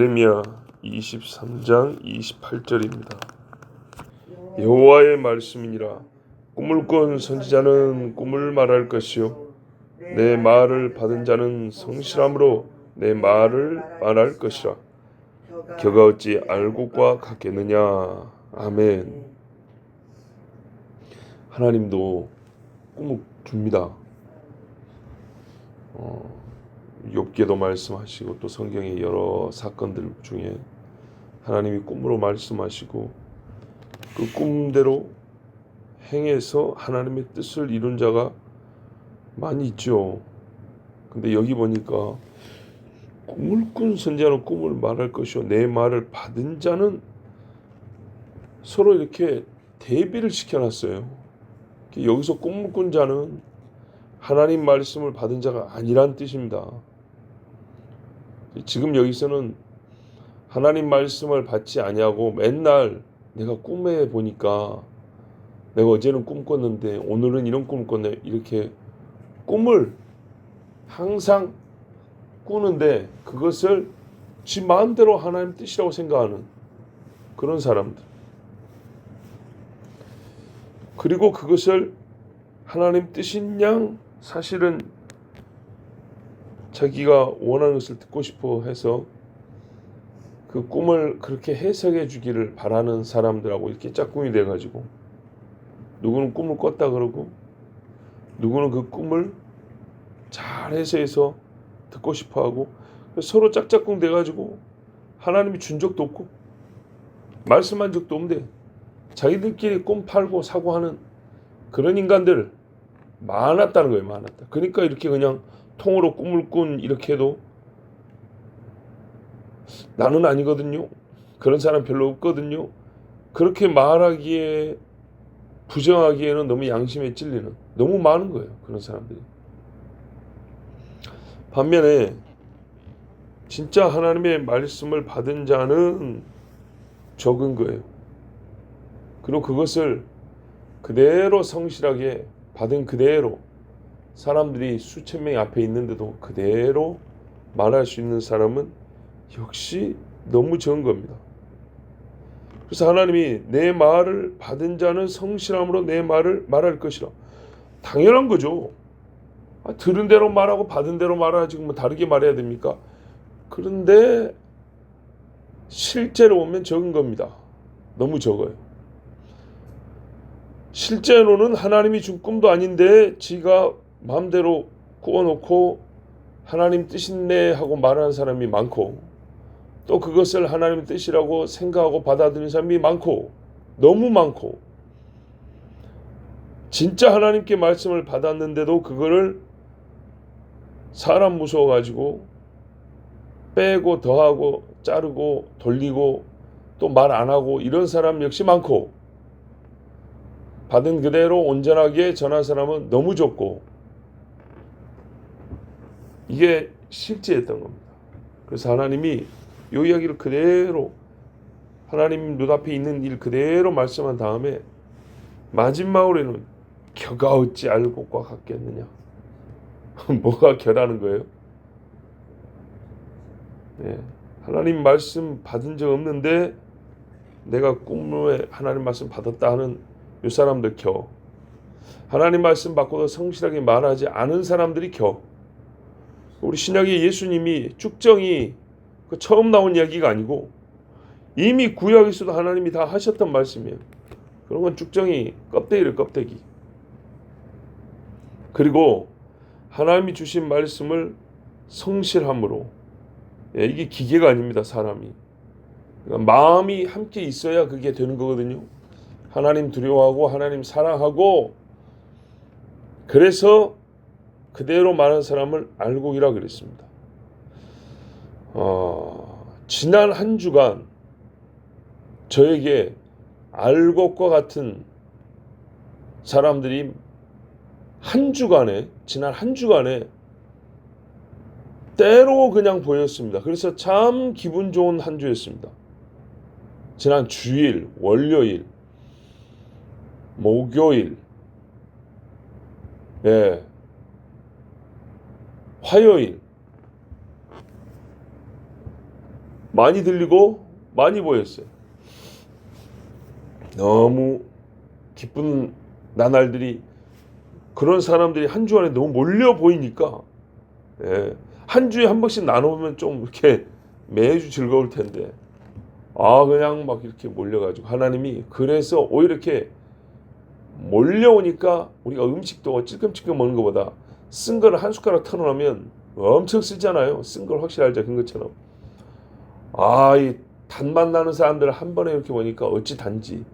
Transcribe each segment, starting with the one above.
예레미야 23장 28절입니다. 여호와의 말씀이니라. 꿈을 꾼 선지자는 꿈을 말할 것이요 내 말을 받은 자는 성실함으로 내 말을 말할 것이라. 겨가 어찌 알곡과 같겠느냐. 아멘. 하나님도 꿈을 줍니다. 욥기에도 말씀하시고 또 성경의 여러 사건들 중에 하나님이 꿈으로 말씀하시고 그 꿈대로 행해서 하나님의 뜻을 이룬 자가 많이 있죠. 근데 여기 보니까 꿈을 꾼 선지자는 꿈을 말할 것이요 내 말을 받은 자는 서로 이렇게 대비를 시켜놨어요. 여기서 꿈을 꾼 자는 하나님 말씀을 받은 자가 아니란 뜻입니다. 지금 여기서는 하나님 말씀을 받지 아니하고 맨날 내가 꿈에 보니까 내가 어제는 꿈 꿨는데 오늘은 이런 꿈을 꿨네, 이렇게 꿈을 항상 꾸는데 그것을 지 마음대로 하나님 뜻이라고 생각하는 그런 사람들, 그리고 그것을 하나님 뜻인 양 사실은 자기가 원하는 것을 듣고 싶어 해서 그 꿈을 그렇게 해석해 주기를 바라는 사람들하고 이렇게 짝꿍이 돼가지고 누구는 꿈을 꿨다 그러고 누구는 그 꿈을 잘 해석해서 듣고 싶어하고 서로 짝짝꿍 돼가지고 하나님이 준 적도 없고 말씀한 적도 없는데 자기들끼리 꿈 팔고 사고 하는 그런 인간들 많았다는 거예요. 많았다. 그러니까 이렇게 그냥 통으로 꿈을 꾼 이렇게 해도 나는 아니거든요. 그런 사람 별로 없거든요. 그렇게 말하기에 부정하기에는 너무 양심에 찔리는 너무 많은 거예요. 그런 사람들이. 반면에 진짜 하나님의 말씀을 받은 자는 적은 거예요. 그리고 그것을 그대로 성실하게 받은 그대로 사람들이 수천 명 앞에 있는데도 그대로 말할 수 있는 사람은 역시 너무 적은 겁니다. 그래서 하나님이 내 말을 받은 자는 성실함으로 내 말을 말할 것이라. 당연한 거죠. 들은 대로 말하고 받은 대로 말하지 뭐 다르게 말해야 됩니까? 그런데 실제로 보면 적은 겁니다. 너무 적어요. 실제로는 하나님이 준 꿈도 아닌데 지가 마음대로 꾸어놓고 하나님 뜻인네 하고 말하는 사람이 많고 또 그것을 하나님 뜻이라고 생각하고 받아들이는 사람이 많고 너무 많고 진짜 하나님께 말씀을 받았는데도 그거를 사람 무서워가지고 빼고 더하고 자르고 돌리고 또 말 안 하고 이런 사람 역시 많고 받은 그대로 온전하게 전한 사람은 너무 적고 이게 실제였던 겁니다. 그래서 하나님이 이 이야기를 그대로 하나님 눈앞에 있는 일 그대로 말씀한 다음에 마지막으로는 겨가 어찌 알곡과 같겠느냐. 뭐가 겨라는 거예요? 네. 하나님 말씀 받은 적 없는데 내가 꿈에 하나님 말씀 받았다 하는 이 사람들 겨. 하나님 말씀 받고도 성실하게 말하지 않은 사람들이 겨. 우리 신약의 예수님이 쭉정이 그 처음 나온 이야기가 아니고 이미 구약에서도 하나님이 다 하셨던 말씀이에요. 그런 건 쭉정이 껍데기를 껍데기. 그리고 하나님이 주신 말씀을 성실함으로, 이게 기계가 아닙니다. 사람이. 그러니까 마음이 함께 있어야 그게 되는 거거든요. 하나님 두려워하고 하나님 사랑하고 그래서 그대로 말하는 사람을 알곡이라 그랬습니다. 지난 한 주간 저에게 알곡과 같은 사람들이 지난 한 주간에 때로 그냥 보였습니다. 그래서 참 기분 좋은 한 주였습니다. 지난 주일, 월요일, 목요일, 화요일 많이 들리고 많이 보였어요. 너무 기쁜 나날들이, 그런 사람들이 한 주 안에 너무 몰려 보이니까, 예, 한 주에 한 번씩 나눠보면 좀 이렇게 매주 즐거울 텐데, 그냥 막 이렇게 몰려가지고 하나님이 그래서 오히려 이렇게 몰려오니까 우리가 음식도 찔끔찔끔 먹는 것보다 쓴 거를 한 숟가락 털어놓으면 엄청 쓰잖아요. 쓴 걸 확실히 알죠. 그런 것처럼. 이 단맛 나는 사람들을 한 번에 이렇게 보니까 어찌 단지.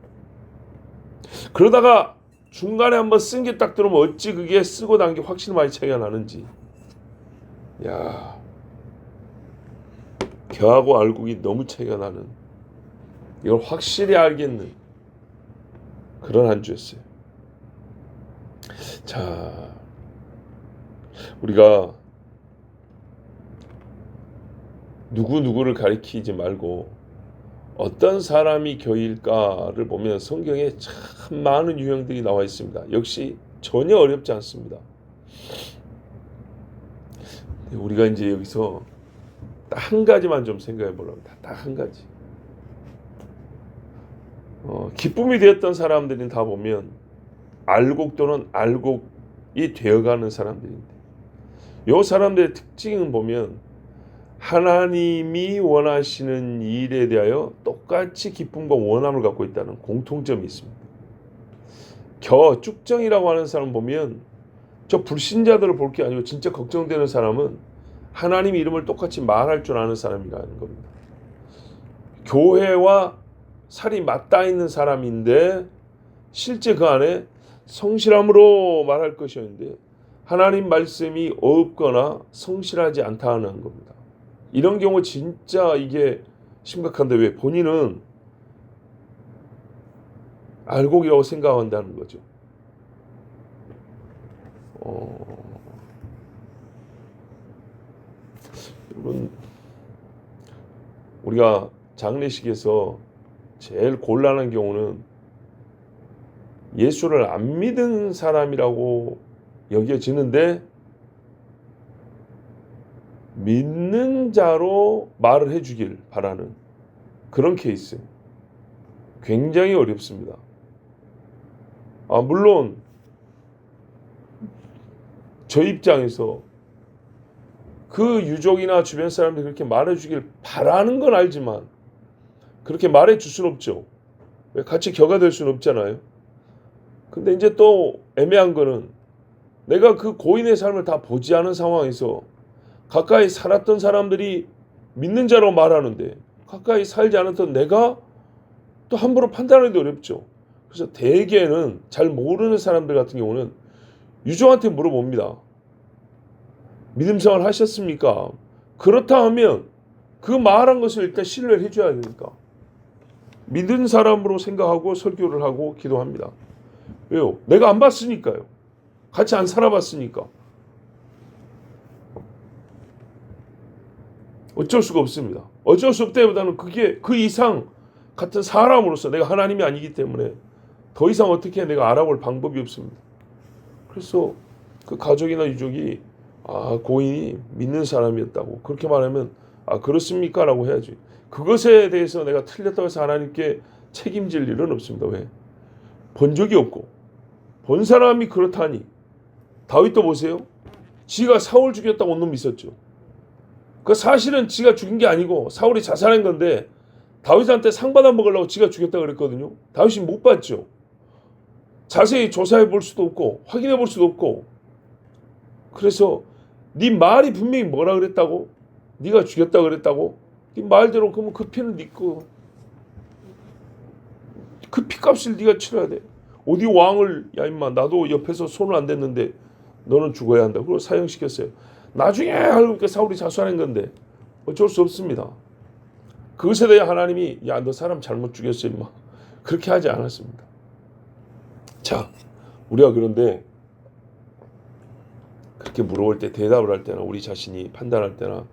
그러다가 중간에 한번 쓴 게 딱 들어오면 어찌 그게 쓰고 난 게 확실히 많이 차이가 나는지. 야, 겨하고 알곡이 너무 차이가 나는, 이걸 확실히 알겠는 그런 한 주였어요. 자, 우리가 누구를 가리키지 말고 어떤 사람이 교일까를 보면 성경에 참 많은 유형들이 나와 있습니다. 역시 전혀 어렵지 않습니다. 우리가 이제 여기서 딱 한 가지만 좀 생각해 보려고 합니다. 딱 한 가지. 기쁨이 되었던 사람들이 다 보면 알곡 또는 알곡이 되어가는 사람들인데, 이 사람들의 특징은 보면 하나님이 원하시는 일에 대하여 똑같이 기쁨과 원함을 갖고 있다는 공통점이 있습니다. 쭉정이라고 하는 사람 보면 저 불신자들을 볼 게 아니고 진짜 걱정되는 사람은 하나님 이름을 똑같이 말할 줄 아는 사람이라는 겁니다. 교회와 살이 맞닿아 있는 사람인데 실제 그 안에 성실함으로 말할 것이었는데 하나님 말씀이 없거나 성실하지 않다는 겁니다. 이런 경우 진짜 이게 심각한데, 왜 본인은 알곡이라고 생각한다는 거죠. 여러분, 우리가 장례식에서 제일 곤란한 경우는 예수를 안 믿은 사람이라고 여겨지는데 믿는 자로 말을 해주길 바라는 그런 케이스. 굉장히 어렵습니다. 물론 저 입장에서 그 유족이나 주변 사람들이 그렇게 말해주길 바라는 건 알지만 그렇게 말해줄 수는 없죠. 왜 같이 격가 될 수는 없잖아요. 근데 이제 또 애매한 거는 내가 그 고인의 삶을 다 보지 않은 상황에서 가까이 살았던 사람들이 믿는 자로 말하는데 가까이 살지 않았던 내가 또 함부로 판단하기도 어렵죠. 그래서 대개는 잘 모르는 사람들 같은 경우는 유족한테 물어봅니다. 믿음 생활 하셨습니까? 그렇다 하면 그 말한 것을 일단 신뢰를 해줘야 되니까 믿은 사람으로 생각하고 설교를 하고 기도합니다. 왜요? 내가 안 봤으니까요. 같이 안 살아봤으니까. 어쩔 수가 없습니다. 어쩔 수 없다기보다는 그게 그 이상 같은 사람으로서 내가 하나님이 아니기 때문에 더 이상 어떻게 내가 알아볼 방법이 없습니다. 그래서 그 가족이나 유족이 고인이 믿는 사람이었다고 그렇게 말하면 그렇습니까? 라고 해야지. 그것에 대해서 내가 틀렸다고 해서 하나님께 책임질 일은 없습니다. 왜? 본 적이 없고 본 사람이 그렇다니. 다윗도 보세요. 지가 사울 죽였다고 온 놈이 있었죠. 그 사실은 지가 죽인 게 아니고 사울이 자살한 건데 다윗한테 상 받아 먹으려고 지가 죽였다고 그랬거든요. 다윗이 못 봤죠. 자세히 조사해 볼 수도 없고 확인해 볼 수도 없고. 그래서 네 말이 분명히 뭐라 그랬다고? 네가 죽였다고 그랬다고? 네 말대로 그러면 그 피는 네 거. 그 피값을 네가 치러야 돼. 어디 왕을 야 임마 나도 옆에서 손을 안 댔는데 너는 죽어야 한다. 그리고 사형시켰어요. 나중에 알고 보니까 사울이 자수하는 건데 어쩔 수 없습니다. 그것에 대해 하나님이 야 너 사람 잘못 죽였어 임마 그렇게 하지 않았습니다. 자, 우리가 그런데 그렇게 물어볼 때 대답을 할 때나 우리 자신이 판단할 때나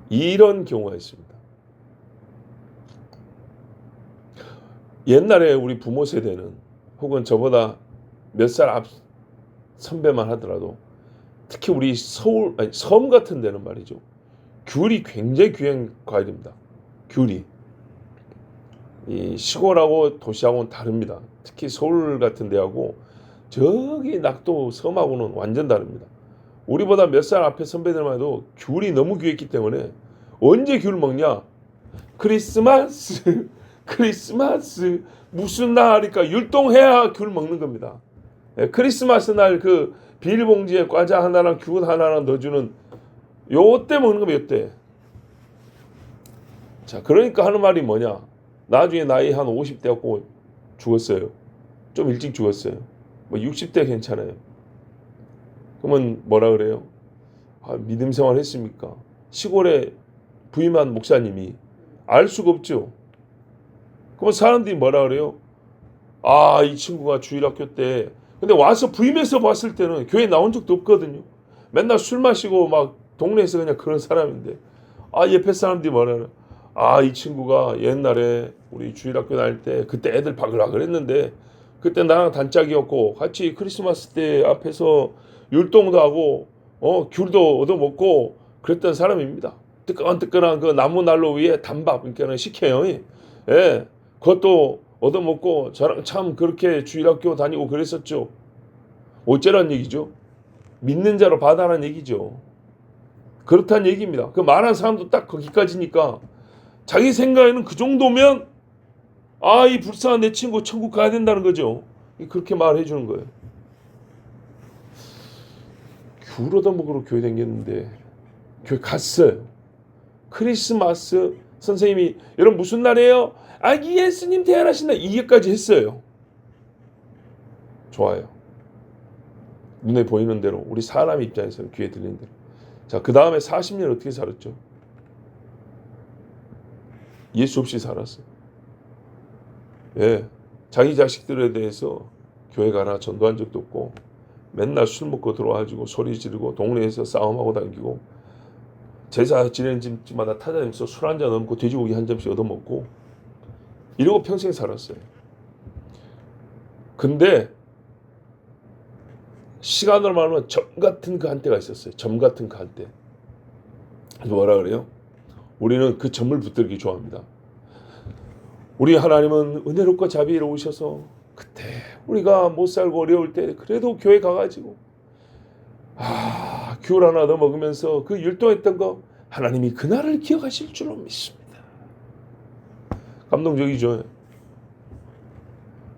이런 경우가 있습니다. 옛날에 우리 부모 세대는 혹은 저보다 몇 살 앞 선배만 하더라도 특히 우리 섬 같은 데는 말이죠. 귤이 굉장히 귀한 과일입니다. 귤이. 이 시골하고 도시하고는 다릅니다. 특히 서울 같은 데하고 저기 낙도 섬하고는 완전 다릅니다. 우리보다 몇 살 앞에 선배들만 해도 귤이 너무 귀했기 때문에 언제 귤 먹냐? 크리스마스, 크리스마스 무슨 날이니까 율동해야 귤 먹는 겁니다. 예, 크리스마스 날 그 비닐봉지에 과자 하나랑 귤 하나랑 넣어주는 요때 먹는 겁니다. 요때. 자, 그러니까 하는 말이 뭐냐? 나중에 나이 한 50대였고 죽었어요. 좀 일찍 죽었어요. 뭐 60대 괜찮아요. 그러면 뭐라 그래요? 아, 믿음 생활 했습니까? 시골에 부임한 목사님이 알 수가 없죠. 그러면 사람들이 뭐라 그래요? 아, 이 친구가 주일학교 때 근데 와서 부임해서 봤을 때는 교회 나온 적도 없거든요. 맨날 술 마시고 막 동네에서 그냥 그런 사람인데 아, 옆에 사람들이 뭐라 아, 이 친구가 옛날에 우리 주일학교 다닐 때 그때 애들 바글바글 했는데 그때 나랑 단짝이었고 같이 크리스마스 때 앞에서 율동도 하고 귤도 얻어먹고 그랬던 사람입니다. 뜨끈뜨끈한 그 나무 난로 위에 단밥 그러니까 식혀요. 예, 그것도 얻어먹고 저랑 참 그렇게 주일학교 다니고 그랬었죠. 어쩌란 얘기죠? 믿는 자로 받아라는 얘기죠. 그렇다는 얘기입니다. 그 말한 사람도 딱 거기까지니까 자기 생각에는 그 정도면 아, 이 불쌍한 내 친구 천국 가야 된다는 거죠. 그렇게 말해 주는 거예요. 귤 얻어먹으러 교회 다녔는데 교회 갔어요. 크리스마스 선생님이 여러분 무슨 날이에요? 아기 예수님 태어나신다 이게까지 했어요. 좋아요. 눈에 보이는 대로 우리 사람 입장에서는 귀에 들리는 대로. 자, 그 다음에 40년 어떻게 살았죠? 예수 없이 살았어요. 예, 자기 자식들에 대해서 교회 가나 전도한 적도 없고 맨날 술 먹고 들어와가지고 소리 지르고 동네에서 싸움하고 다니고 제사 지내는 집마다 찾아다니면서 술 한 잔 넘고 돼지고기 한 점씩 얻어먹고 이러고 평생 살았어요. 근데 시간으로 말하면 점 같은 그 한때가 있었어요. 점 같은 그 한때. 뭐라 그래요? 우리는 그 점을 붙들기 좋아합니다. 우리 하나님은 은혜롭고 자비로우셔서 그때 우리가 못 살고 어려울 때 그래도 교회 가가지고 귤 하나 더 먹으면서 그 율동했던 거 하나님이 그날을 기억하실 줄로 믿습니다. 감동적이죠.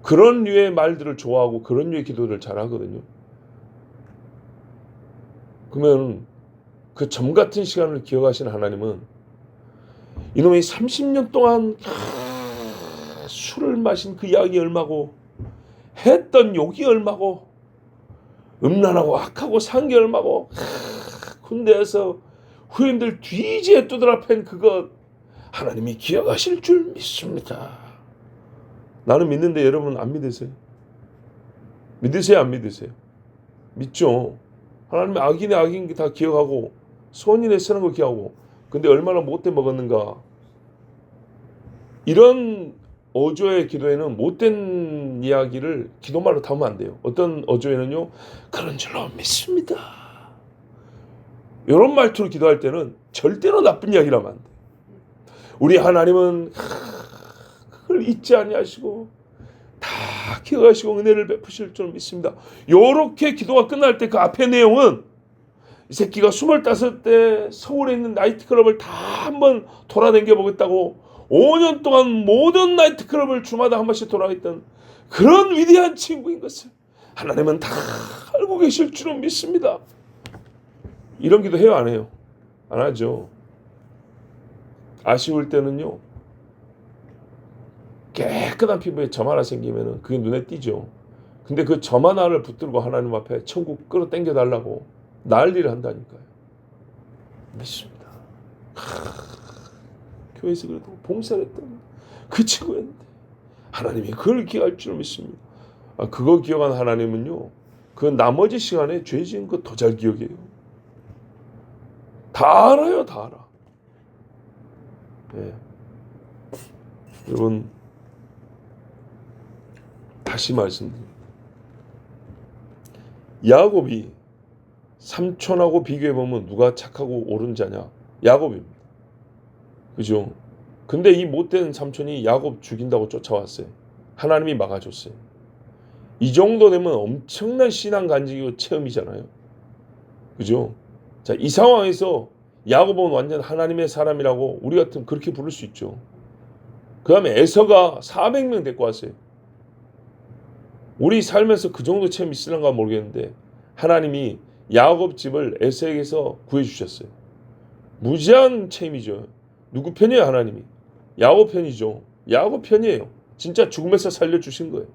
그런 류의 말들을 좋아하고 그런 류의 기도를 잘하거든요. 그러면 그 점 같은 시간을 기억하시는 하나님은 이놈이 30년 동안 술을 마신 그 약이 얼마고 했던 욕이 얼마고 음란하고 악하고 산 게 얼마고 군대에서 후임들 뒤지에 두드려 팬 그것 하나님이 기억하실 줄 믿습니다. 나는 믿는데 여러분 안 믿으세요? 믿으세요 안 믿으세요? 믿죠. 하나님이 악인의 악인 다 기억하고 선인의 선한 거 기억하고 근데 얼마나 못돼 먹었는가. 이런 어조의 기도에는 못된 이야기를 기도말로 담으면 안 돼요. 어떤 어조에는요. 그런 줄로 믿습니다. 이런 말투로 기도할 때는 절대로 나쁜 이야기를 하면 안 돼요. 우리 하나님은 그걸 잊지 아니하시고 다 기억하시고 은혜를 베푸실 줄 믿습니다. 이렇게 기도가 끝날 때 그 앞의 내용은 이 새끼가 25대 서울에 있는 나이트클럽을 다 한번 돌아다녀 보겠다고 5년 동안 모든 나이트클럽을 주마다 한 번씩 돌아다녔던 그런 위대한 친구인 것을 하나님은 다 알고 계실 줄은 믿습니다. 이런 기도 해요 안 해요? 안 하죠. 아쉬울 때는요. 깨끗한 피부에 점 하나 생기면 그게 눈에 띄죠. 근데 그 점 하나를 붙들고 하나님 앞에 천국 끌어당겨 달라고 난리를 한다니까요. 믿습니다. 교회에서 그래도 봉사를 했던 그 친구였는데 하나님이 그걸 기억할 줄 믿습니다. 그거 기억한 하나님은요. 그 나머지 시간에 죄 지은 거 더 잘 기억해요. 다 알아요. 다 알아. 네. 여러분 다시 말씀드립니다. 야곱이 삼촌하고 비교해보면 누가 착하고 옳은 자냐? 야곱입니다. 그죠? 근데 이 못된 삼촌이 야곱 죽인다고 쫓아왔어요. 하나님이 막아줬어요. 이 정도 되면 엄청난 신앙 간직이고 체험이잖아요. 그죠? 자, 이 상황에서 야곱은 완전 하나님의 사람이라고 우리 같으면 그렇게 부를 수 있죠. 그 다음에 에서가 400명 데리고 왔어요. 우리 삶에서 그 정도 체험이 있을런가 모르겠는데 하나님이 야곱 집을 에서에게서 구해주셨어요. 무지한 체험이죠. 누구 편이에요? 하나님이. 야곱 편이죠. 야곱 편이에요. 진짜 죽음에서 살려주신 거예요.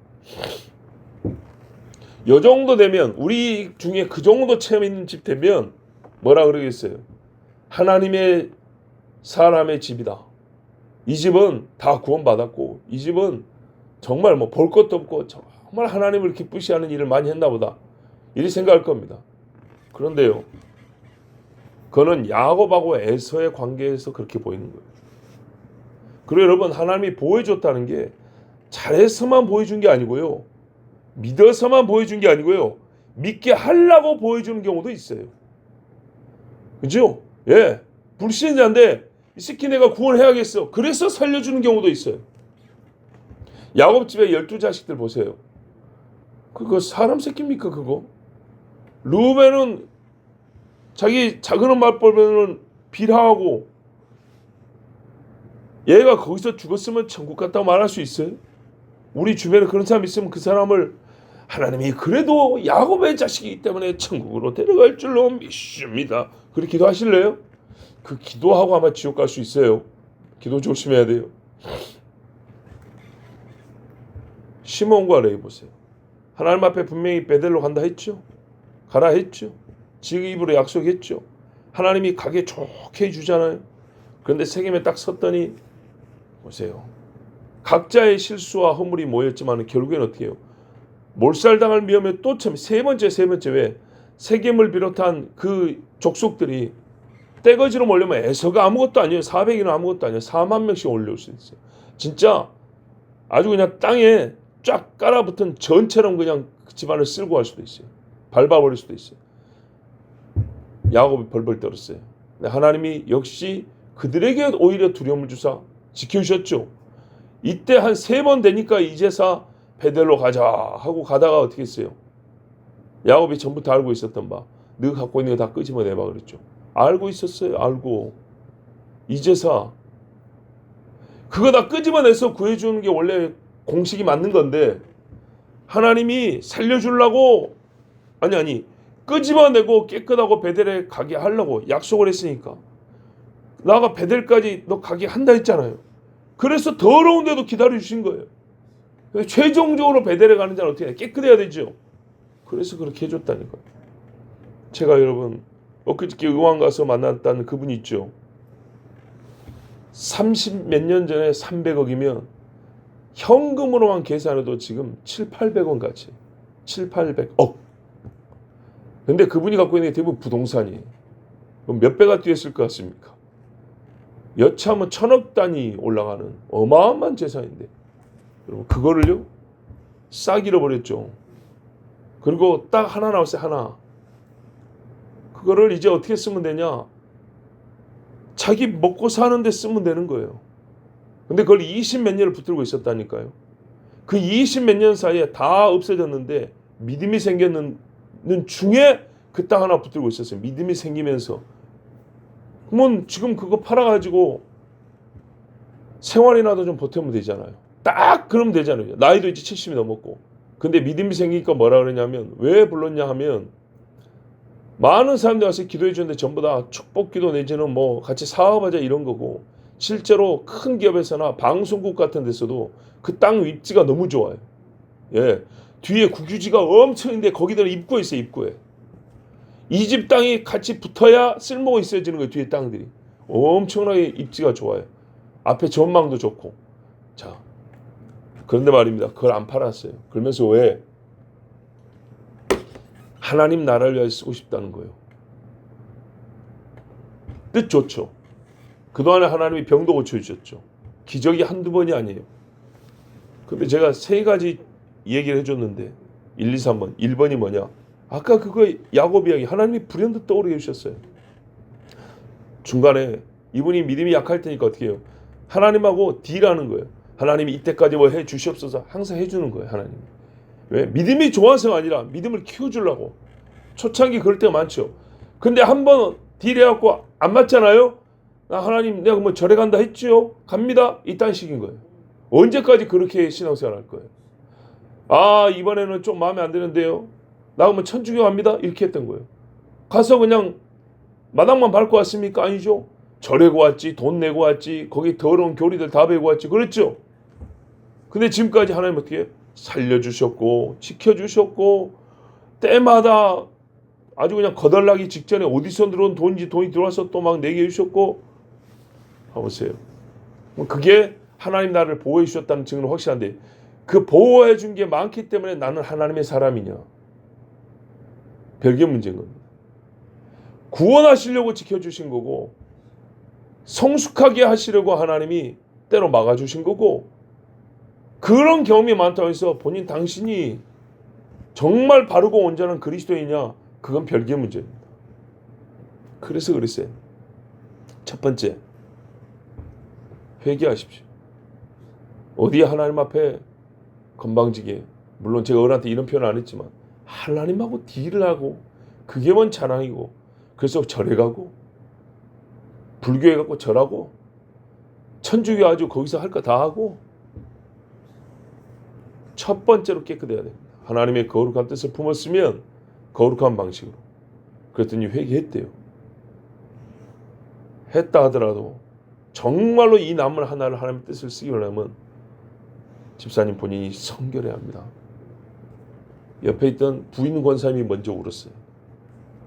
요 정도 되면 우리 중에 그 정도 체험 있는 집 되면 뭐라 그러겠어요? 하나님의 사람의 집이다. 이 집은 다 구원받았고 이 집은 정말 뭐 볼 것도 없고 정말 하나님을 기쁘시 하는 일을 많이 했나 보다. 이렇게 생각할 겁니다. 그런데요. 그거는 야곱하고 에서의 관계에서 그렇게 보이는 거예요. 그리고 여러분 하나님이 보여줬다는 게 잘해서만 보여준 게 아니고요. 믿어서만 보여준 게 아니고요. 믿게 하려고 보여주는 경우도 있어요. 그죠? 예. 불신자인데 이 새끼 내가 구원해야겠어. 그래서 살려주는 경우도 있어요. 야곱 집에 12자식들 보세요. 그거 사람 새끼입니까 그거? 루벤은 자기 작은 엄마 보면은 비하하고 얘가 거기서 죽었으면 천국 갔다고 말할 수 있어요? 우리 주변에 그런 사람 있으면 그 사람을 하나님이 그래도 야곱의 자식이기 때문에 천국으로 데려갈 줄로 믿습니다. 그렇게 기도하실래요? 그 기도하고 아마 지옥 갈 수 있어요. 기도 조심해야 돼요. 시몬과 레위 보세요. 하나님 앞에 분명히 베델로 간다 했죠. 가라 했죠. 지 입으로 약속했죠. 하나님이 가게 좋게 해주잖아요. 그런데 세겜에 딱 섰더니 보세요. 각자의 실수와 허물이 모였지만 결국엔 어떻게 해요? 몰살당할 위험에 또 참 세 번째 왜 세겜을 비롯한 그 족속들이 떼거지로 몰려면 에서가 아무것도 아니에요. 400이나 아무것도 아니에요. 4만 명씩 올려올 수 있어요. 진짜 아주 그냥 땅에 쫙 깔아붙은 전처럼 그냥 그 집안을 쓸고 갈 수도 있어요. 밟아버릴 수도 있어요. 야곱이 벌벌 떨었어요. 근데 하나님이 역시 그들에게 오히려 두려움을 주사 지켜주셨죠. 이때 한 3번 되니까 이제서 베델로 가자 하고 가다가 어떻게 했어요? 야곱이 전부터 알고 있었던 바 너가 갖고 있는 거 다 끄집어내봐 그랬죠. 알고 있었어요. 알고. 이제서 그거 다 끄집어내서 구해주는 게 원래 공식이 맞는 건데 하나님이 살려주려고 아니 끄집어내고 깨끗하고 베델에 가게 하려고 약속을 했으니까 나가 베델까지 너 가게 한다 했잖아요. 그래서 더러운데도 기다려주신 거예요. 최종적으로 베델에 가는 자는 어떻게 해야 깨끗해야 되죠. 그래서 그렇게 해줬다니까요. 제가 여러분 엊그저께 의왕 가서 만났다는 그분이 있죠. 30 몇 년 전에 300억이면 현금으로만 계산해도 지금 7, 800원 같이 7, 800억. 근데 그분이 갖고 있는 게 대부분 부동산이에요. 그럼 몇 배가 뛰었을 것 같습니까? 여차하면 1000억 단위 올라가는 어마어마한 재산인데 여러분 그거를요 싹 잃어버렸죠. 그리고 딱 하나 나왔어요. 하나. 그거를 이제 어떻게 쓰면 되냐? 자기 먹고 사는데 쓰면 되는 거예요. 근데 그걸 20 몇 년을 붙들고 있었다니까요. 그 20 몇 년 사이에 다 없어졌는데 믿음이 생겼는 중에 그 땅 하나 붙들고 있었어요. 믿음이 생기면서. 그러면 지금 그거 팔아가지고 생활이나도 좀 보태면 되잖아요. 딱 그러면 되잖아요. 나이도 이제 70이 넘었고. 근데 믿음이 생기니까 뭐라 그러냐면 왜 불렀냐 하면 많은 사람들이 와서 기도해 주는데 전부 다 축복기도 내지는 뭐 같이 사업하자 이런 거고 실제로 큰 기업에서나 방송국 같은 데서도 그 땅 입지가 너무 좋아요. 예, 뒤에 국유지가 엄청 있는데 거기들 입구에 있어요. 입구에. 이 집 땅이 같이 붙어야 쓸모가 있어지는 거예요. 뒤에 땅들이. 엄청나게 입지가 좋아요. 앞에 전망도 좋고. 자, 그런데 말입니다. 그걸 안 팔았어요. 그러면서 왜? 하나님 나라를 위해 쓰고 싶다는 거예요. 뜻 좋죠. 그동안에 하나님이 병도 고쳐주셨죠. 기적이 한두 번이 아니에요. 근데 제가 3가지 얘기를 해줬는데 1, 2, 3번. 1번이 뭐냐? 아까 그거 야곱 이야기 하나님이 불현듯 떠오르게 해주셨어요. 중간에 이분이 믿음이 약할 테니까 어떻게 해요? 하나님하고 딜하는 거예요. 하나님이 이때까지 뭐 해 주시옵소서 항상 해주는 거예요. 하나님이. 왜? 믿음이 좋아서가 아니라 믿음을 키워주려고. 초창기 그럴 때가 많죠. 근데 한번 딜해갖고 안 맞잖아요. 하나님 내가 뭐 절에 간다 했지요. 갑니다. 이딴 식인 거예요. 언제까지 그렇게 신앙생활 할 거예요? 아 이번에는 좀 마음에 안 드는데요. 나 그러면 천주교 갑니다. 이렇게 했던 거예요. 가서 그냥 마당만 밟고 왔습니까? 아니죠. 절에고 왔지, 돈 내고 왔지, 거기 더러운 교리들 다 배우고 왔지. 그랬죠. 근데 지금까지 하나님 어떻게 살려주셨고 지켜주셨고 때마다 아주 그냥 거덜나기 직전에 어디서 들어온 돈이 들어와서 또 막 내게 해주셨고 봐보세요. 그게 하나님 나를 보호해 주셨다는 증언은 확실한데 그 보호해 준 게 많기 때문에 나는 하나님의 사람이냐? 별개 문제인 겁니다. 구원하시려고 지켜주신 거고 성숙하게 하시려고 하나님이 때로 막아주신 거고 그런 경험이 많다고 해서 본인 당신이 정말 바르고 온전한 그리스도이냐? 그건 별개 문제입니다. 그래서 그랬어요. 첫 번째, 회개하십시오. 어디 하나님 앞에 건방지게, 물론 제가 어른한테 이런 표현 안 했지만 하나님하고 딜을 하고 그게 뭔 자랑이고 그래서 절에 가고 불교에 가고 절하고 천주교 아주 거기서 할 거 다 하고 첫 번째로 깨끗해야 됩니다. 하나님의 거룩한 뜻을 품었으면 거룩한 방식으로. 그랬더니 회개했대요. 했다 하더라도 정말로 이 남은 하나를 하나님의 뜻을 쓰기 원하면 집사님 본인이 성결해야 합니다. 옆에 있던 부인 권사님이 먼저 울었어요.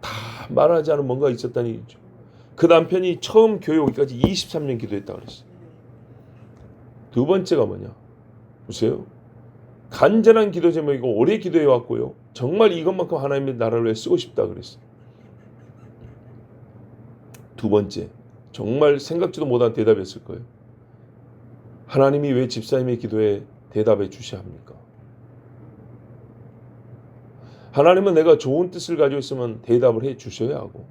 다 말하지 않은 뭔가 있었다는 얘기죠. 그 남편이 처음 교회 오기까지 23년 기도했다고 그랬어요. 두 번째가 뭐냐? 보세요. 간절한 기도 제목이고 오래 기도해 왔고요. 정말 이것만큼 하나님의 나라를 위해 쓰고 싶다 그랬어요. 두 번째, 정말 생각지도 못한 대답이었을 거예요. 하나님이 왜 집사님의 기도에 대답해 주셔야 합니까? 하나님은 내가 좋은 뜻을 가지고 있으면 대답을 해 주셔야 하고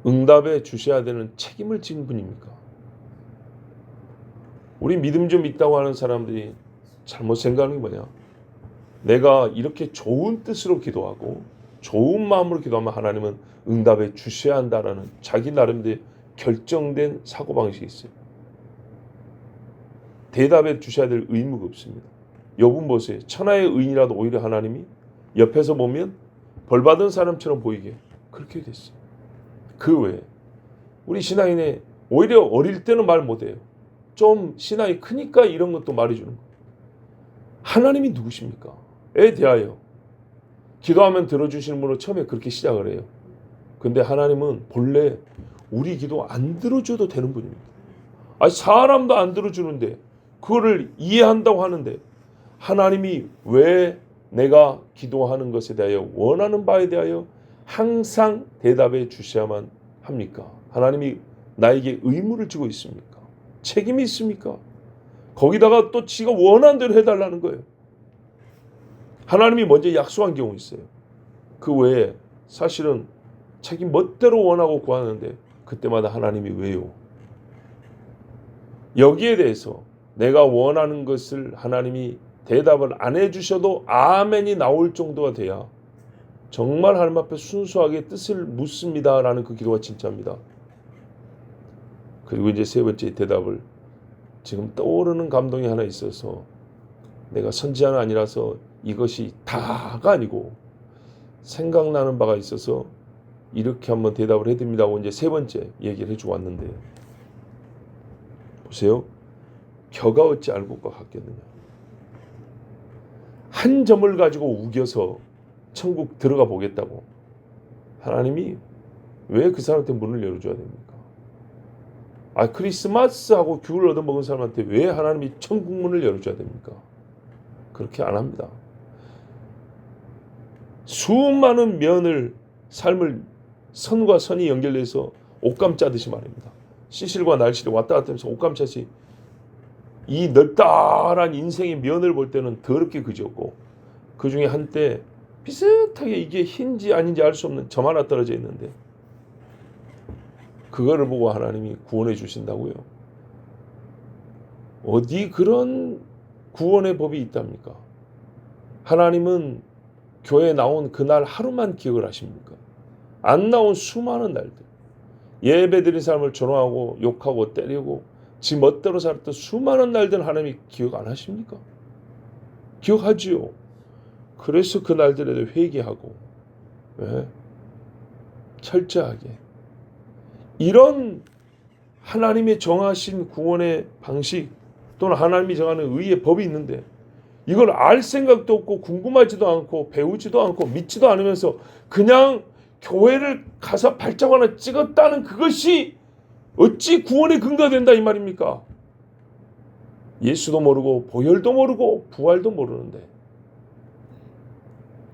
응답해 주셔야 되는 책임을 지는 분입니까? 우리 믿음 좀 있다고 하는 사람들이 잘못 생각하는 게 뭐냐? 내가 이렇게 좋은 뜻으로 기도하고 좋은 마음으로 기도하면 하나님은 응답해 주셔야 한다라는 자기 나름대로 결정된 사고방식이 있어요. 대답해 주셔야 될 의무가 없습니다. 욥은 보세요. 천하의 의인이라도 오히려 하나님이 옆에서 보면 벌받은 사람처럼 보이게 그렇게 됐어요. 그 외에 우리 신앙인의 오히려 어릴 때는 말 못해요. 좀 신앙이 크니까 이런 것도 말해주는 거예요. 하나님이 누구십니까? 에 대하여 기도하면 들어주시는 분으로 처음에 그렇게 시작을 해요. 근데 하나님은 본래 우리 기도 안 들어줘도 되는 분입니다. 아니 사람도 안 들어주는데 그거를 이해한다고 하는데 하나님이 왜 내가 기도하는 것에 대하여 원하는 바에 대하여 항상 대답해 주셔야만 합니까? 하나님이 나에게 의무를 주고 있습니까? 책임이 있습니까? 거기다가 또 지가 원하는 대로 해달라는 거예요. 하나님이 먼저 약속한 경우 있어요. 그 외에 사실은 자기 멋대로 원하고 구하는데 그때마다 하나님이 왜요? 여기에 대해서 내가 원하는 것을 하나님이 대답을 안 해주셔도 아멘이 나올 정도가 돼야 정말 하나님 앞에 순수하게 뜻을 묻습니다라는 그 기도가 진짜입니다. 그리고 이제 세 번째 대답을 지금 떠오르는 감동이 하나 있어서 내가 선지자는 아니라서 이것이 다가 아니고 생각나는 바가 있어서 이렇게 한번 대답을 해드립니다 하고 이제 세 번째 얘기를 해주고 왔는데 보세요. 겨가 어찌 알고 것 같겠느냐. 한 점을 가지고 우겨서 천국 들어가 보겠다고 하나님이 왜 그 사람한테 문을 열어줘야 됩니까? 아 크리스마스하고 귤을 얻어먹은 사람한테 왜 하나님이 천국 문을 열어줘야 됩니까? 그렇게 안 합니다. 수많은 면을 삶을 선과 선이 연결돼서 옷감 짜듯이 말입니다. 시실과 날실이 왔다 갔다 하면서 옷감 짜듯이 이 널따란 인생의 면을 볼 때는 더럽게 그지없고 그중에 한때 비슷하게 이게 흰지 아닌지 알 수 없는 점 하나 떨어져 있는데 그거를 보고 하나님이 구원해 주신다고요? 어디 그런 구원의 법이 있답니까? 하나님은 교회에 나온 그날 하루만 기억을 하십니까? 안 나온 수많은 날들, 예배드린 사람을 조롱하고 욕하고 때리고 지 멋대로 살았던 수많은 날들 하나님이 기억 안 하십니까? 기억하지요. 그래서 그 날들에도 회개하고 철저하게 이런 하나님의 정하신 구원의 방식 또는 하나님이 정하는 의의 법이 있는데 이걸 알 생각도 없고 궁금하지도 않고 배우지도 않고 믿지도 않으면서 그냥 교회를 가서 발자국 하나 찍었다는 그것이 어찌 구원의 근거가 된다 이 말입니까? 예수도 모르고 보혈도 모르고 부활도 모르는데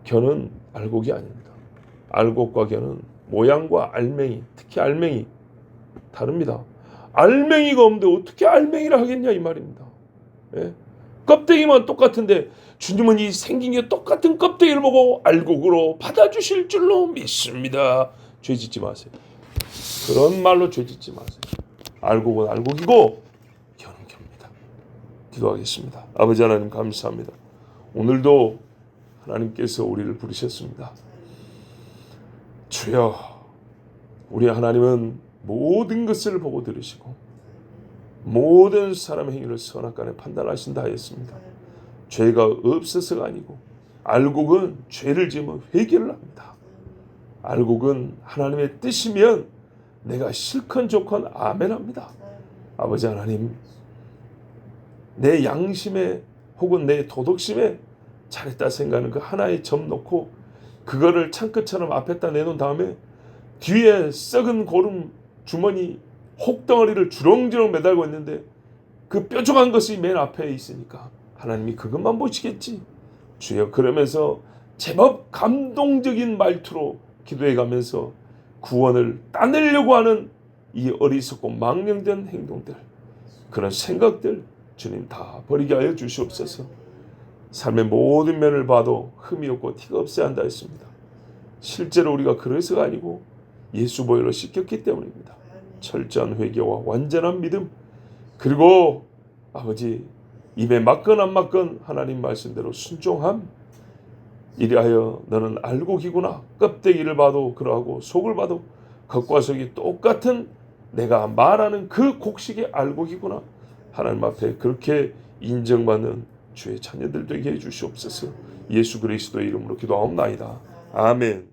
겨는 알곡이 아닙니다. 알곡과 겨는 모양과 알맹이, 특히 알맹이 다릅니다. 알맹이가 없는데 어떻게 알맹이라 하겠냐 이 말입니다. 예? 껍데기만 똑같은데 주님은 이 생긴 게 똑같은 껍데기를 보고 알곡으로 받아주실 줄로 믿습니다. 죄 짓지 마세요. 그런 말로 죄 짓지 마세요. 알곡은 알곡이고 겨는 겨입니다. 기도하겠습니다. 아버지 하나님 감사합니다. 오늘도 하나님께서 우리를 부르셨습니다. 주여, 우리 하나님은 모든 것을 보고 들으시고 모든 사람의 행위를 선악간에 판단하신다 하였습니다. 죄가 없어서가 아니고 알곡은 죄를 지으면 회개를 합니다. 알곡은 하나님의 뜻이면 내가 실컷 좋건 아멘합니다. 아버지 하나님, 내 양심에 혹은 내 도덕심에 잘했다 생각하는 그 하나의 점 놓고 그거를 창끝처럼 앞에다 내놓은 다음에 뒤에 썩은 고름 주머니 혹덩어리를 주렁주렁 매달고 있는데 그 뾰족한 것이 맨 앞에 있으니까 하나님이 그것만 보시겠지. 주여, 그러면서 제법 감동적인 말투로 기도해 가면서 구원을 따내려고 하는 이 어리석고 망령된 행동들, 그런 생각들 주님 다 버리게 하여 주시옵소서. 삶의 모든 면을 봐도 흠이 없고 티가 없어야 한다 했습니다. 실제로 우리가 그래서가 아니고 예수 보혈로 씻겼기 때문입니다. 철저한 회개와 완전한 믿음, 그리고 아버지 입에 맞건 안 맞건 하나님 말씀대로 순종함, 이리하여 너는 알곡이구나. 껍데기를 봐도 그러하고 속을 봐도 겉과 속이 똑같은 내가 말하는 그 곡식의 알곡이구나. 하나님 앞에 그렇게 인정받는 주의 자녀들 되게 해주시옵소서. 예수 그리스도의 이름으로 기도하옵나이다. 아멘.